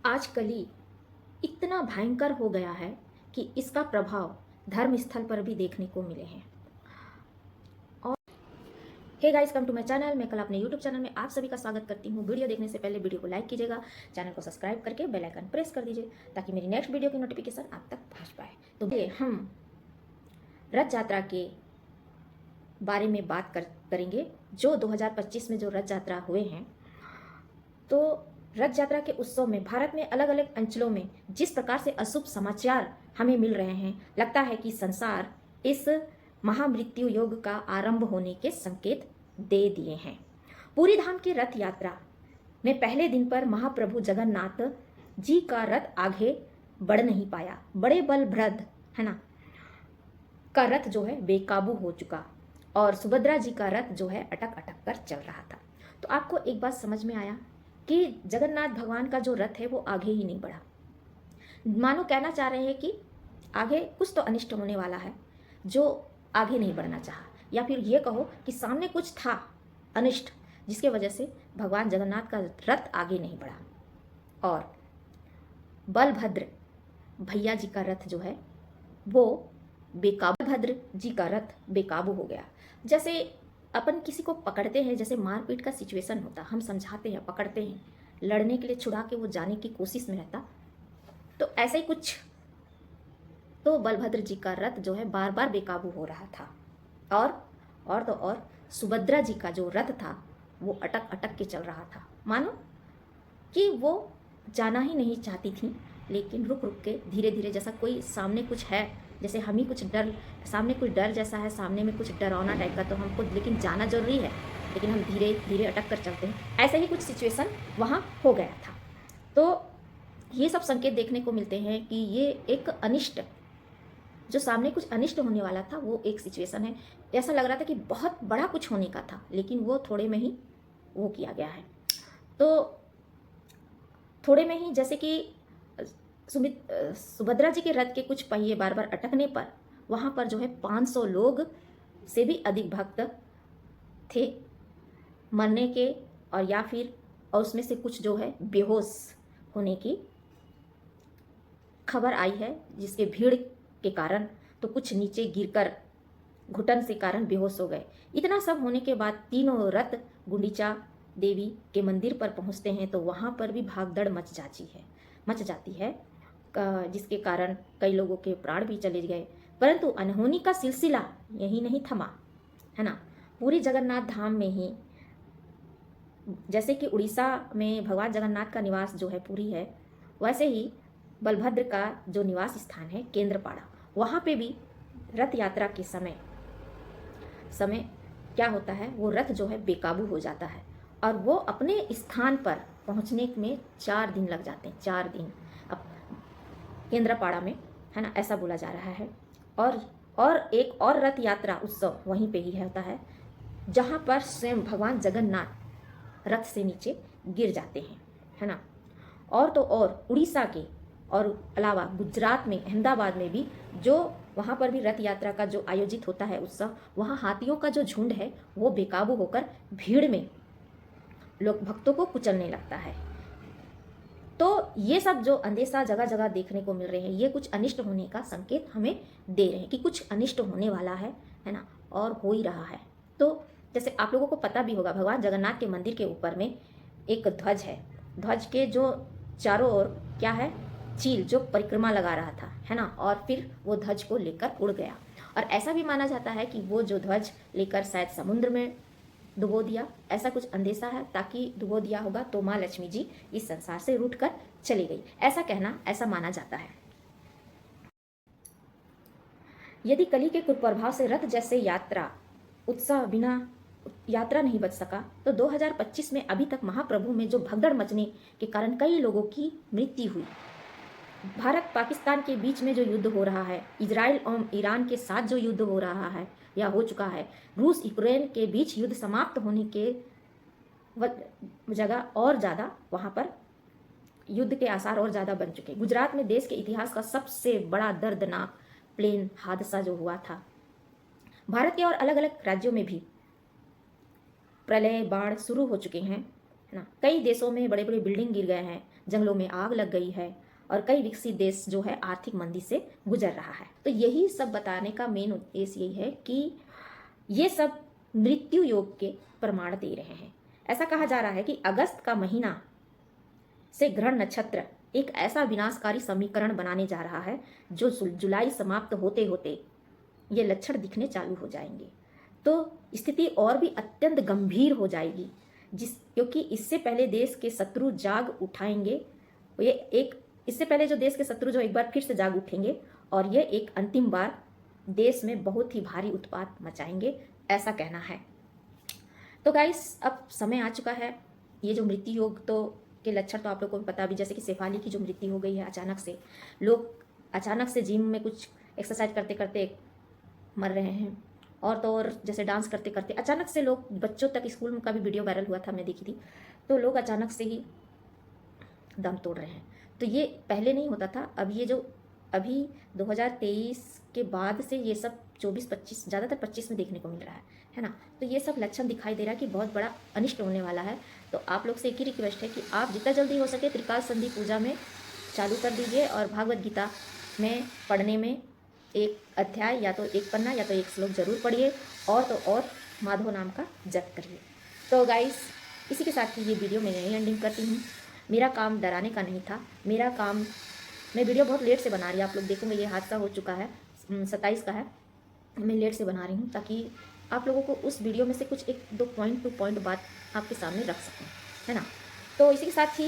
आज कली इतना भयंकर हो गया है कि इसका प्रभाव धर्म स्थल पर भी देखने को मिले हैं। और hey guys, come to my channel. मैं कल अपने यूट्यूब चैनल में आप सभी का स्वागत करती हूँ। वीडियो देखने से पहले वीडियो को लाइक कीजिएगा, चैनल को सब्सक्राइब करके बेल आइकन प्रेस कर दीजिए ताकि मेरी नेक्स्ट वीडियो की नोटिफिकेशन आप तक पहुँच पाए। तो हम रथ यात्रा के बारे में बात करेंगे जो 2025 में जो रथ यात्रा हुए हैं। तो रथ यात्रा के उत्सव में भारत में अलग अलग अंचलों में जिस प्रकार से अशुभ समाचार हमें मिल रहे हैं, लगता है कि संसार इस महामृत्यु योग का आरंभ होने के संकेत दे दिए हैं। पूरी धाम की रथ यात्रा में पहले दिन पर महाप्रभु जगन्नाथ जी का रथ आगे बढ़ नहीं पाया। बड़े बलभद्र है ना का रथ जो है बेकाबू हो चुका और सुभद्रा जी का रथ जो है अटक अटक कर चल रहा था। तो आपको एक बात समझ में आया कि जगन्नाथ भगवान का जो रथ है वो आगे ही नहीं बढ़ा। मानो कहना चाह रहे हैं कि आगे कुछ तो अनिष्ट होने वाला है जो आगे नहीं बढ़ना चाहा, या फिर ये कहो कि सामने कुछ था अनिष्ट जिसके वजह से भगवान जगन्नाथ का रथ आगे नहीं बढ़ा और बलभद्र भैया जी का रथ जो है वो बेकाबू, भद्र जी का रथ बेकाबू हो गया। जैसे अपन किसी को पकड़ते हैं, जैसे मारपीट का सिचुएशन होता, हम समझाते हैं, पकड़ते हैं, लड़ने के लिए छुड़ा के वो जाने की कोशिश में रहता, तो ऐसे ही कुछ। तो बलभद्र जी का रथ जो है बार बार बेकाबू हो रहा था और सुभद्रा जी का जो रथ था वो अटक अटक के चल रहा था। मानो कि वो जाना ही नहीं चाहती थी, लेकिन रुक रुक के धीरे धीरे, जैसा कोई सामने कुछ है, जैसे हम ही कुछ डर, सामने कुछ डर जैसा है, सामने में कुछ डरावना टाइप का, तो हमको लेकिन जाना जरूरी है, लेकिन हम धीरे धीरे अटक कर चलते हैं। ऐसे ही कुछ सिचुएशन वहाँ हो गया था। तो ये सब संकेत देखने को मिलते हैं कि ये एक अनिष्ट, जो सामने कुछ अनिष्ट होने वाला था वो एक सिचुएशन है। ऐसा लग रहा था कि बहुत बड़ा कुछ होने का था, लेकिन वो थोड़े में ही वो किया गया है। तो थोड़े में ही, जैसे कि सुभद्रा जी के रथ के कुछ पहिए बार बार अटकने पर वहाँ पर जो है 500 लोग से भी अधिक भक्त थे मरने के, और या फिर और उसमें से कुछ जो है बेहोश होने की खबर आई है, जिसके भीड़ के कारण तो कुछ नीचे गिरकर घुटन से कारण बेहोश हो गए। इतना सब होने के बाद तीनों रथ गुंडीचा देवी के मंदिर पर पहुंचते हैं तो वहाँ पर भी भागदड़ मच जाती है, जिसके कारण कई लोगों के प्राण भी चले गए। परंतु अनहोनी का सिलसिला यही नहीं थमा, है ना। पूरी जगन्नाथ धाम में ही, जैसे कि उड़ीसा में भगवान जगन्नाथ का निवास जो है पुरी है, वैसे ही बलभद्र का जो निवास स्थान है केंद्रपाड़ा, वहाँ पे भी रथ यात्रा के समय क्या होता है, वो रथ जो है बेकाबू हो जाता है और वो अपने स्थान पर पहुँचने में 4 दिन लग जाते हैं। 4 दिन अब केंद्रपाड़ा में, है ना, ऐसा बोला जा रहा है। और एक और रथ यात्रा उत्सव वहीं पे ही होता है, जहाँ पर स्वयं भगवान जगन्नाथ रथ से नीचे गिर जाते हैं, है ना। और तो और उड़ीसा के और अलावा गुजरात में अहमदाबाद में भी जो वहाँ पर भी रथ यात्रा का जो आयोजित होता है उत्सव, वहाँ हाथियों का जो झुंड है वो बेकाबू होकर भीड़ में लोग भक्तों को कुचलने लगता है। तो ये सब जो अंदेशा जगह जगह देखने को मिल रहे हैं, ये कुछ अनिष्ट होने का संकेत हमें दे रहे हैं कि कुछ अनिष्ट होने वाला है ना, और हो ही रहा है। तो जैसे आप लोगों को पता भी होगा, भगवान जगन्नाथ के मंदिर के ऊपर में एक ध्वज है। ध्वज के जो चारों ओर क्या है, चील जो परिक्रमा लगा रहा था, है ना, और फिर वो ध्वज को लेकर उड़ गया। और ऐसा भी माना जाता है कि वो जो ध्वज लेकर शायद समुद्र में डुबो दिया, ऐसा कुछ अंदेशा है, ताकि डुबो दिया होगा तो माँ लक्ष्मी जी इस संसार से रूठ कर चली गई, ऐसा कहना, ऐसा माना जाता है। यदि कली के कुप्रभाव से रथ जैसे यात्रा उत्साह बिना यात्रा नहीं बच सका, तो 2025 में अभी तक महाप्रभु में जो भगदड़ मचने के कारण कई लोगों की मृत्यु हुई। भारत पाकिस्तान के बीच में जो युद्ध हो रहा है, इजराइल और ईरान के साथ जो युद्ध हो रहा है या हो चुका है, रूस यूक्रेन के बीच युद्ध समाप्त होने के जगह और ज़्यादा वहाँ पर युद्ध के आसार और ज़्यादा बन चुके। गुजरात में देश के इतिहास का सबसे बड़ा दर्दनाक प्लेन हादसा जो हुआ था। भारत के और अलग अलग राज्यों में भी प्रलय बाढ़ शुरू हो चुके हैं, है ना। कई देशों में बड़े बड़े बिल्डिंग गिर गए हैं, जंगलों में आग लग गई है और कई विकसित देश जो है आर्थिक मंदी से गुजर रहा है। तो यही सब बताने का मेन उद्देश्य यही है कि ये सब मृत्यु योग के प्रमाण दे रहे हैं। ऐसा कहा जा रहा है कि अगस्त का महीना से ग्रहण नक्षत्र एक ऐसा विनाशकारी समीकरण बनाने जा रहा है जो जुलाई समाप्त होते होते ये लक्षण दिखने चालू हो जाएंगे। तो स्थिति और भी अत्यंत गंभीर हो जाएगी, क्योंकि इससे पहले देश के शत्रु जाग उठाएंगे। इससे पहले जो देश के शत्रु जो एक बार फिर से जाग उठेंगे और ये एक अंतिम बार देश में बहुत ही भारी उत्पात मचाएंगे, ऐसा कहना है। तो गाइस, अब समय आ चुका है। ये जो मृत्यु योग तो के लक्षण तो आप लोगों को पता भी, जैसे कि शेफाली की जो मृत्यु हो गई है अचानक से, लोग अचानक से जिम में कुछ एक्सरसाइज करते करते मर रहे हैं, और तो और जैसे डांस करते करते अचानक से लोग, बच्चों तक, स्कूल का भी वीडियो वायरल हुआ था, हमने देखी थी, तो लोग अचानक से ही दम तोड़ रहे हैं। तो ये पहले नहीं होता था। अब ये जो अभी 2023 के बाद से ये सब 24-25, ज़्यादातर 25 में देखने को मिल रहा है ना। तो ये सब लक्षण दिखाई दे रहा है कि बहुत बड़ा अनिष्ट होने वाला है। तो आप लोग से एक ही रिक्वेस्ट है कि आप जितना जल्दी हो सके त्रिकाल संधि पूजा में चालू कर दीजिए और भागवत गीता में पढ़ने में एक अध्याय या तो एक पन्ना या तो एक श्लोक जरूर पढ़िए, और तो और माधव नाम का जप करिए। तो गाइस, इसी के साथ ही ये वीडियो मैं यहीं एंडिंग करती हूँ। मेरा काम डराने का नहीं था, मेरा काम, मैं वीडियो बहुत लेट से बना रही हूँ। आप लोग देखोगे ये हादसा हो चुका है, 27 का है, मैं लेट से बना रही हूँ ताकि आप लोगों को उस वीडियो में से कुछ 1-2 पॉइंट टू पॉइंट बात आपके सामने रख सकूँ, है ना। तो इसी के साथ ही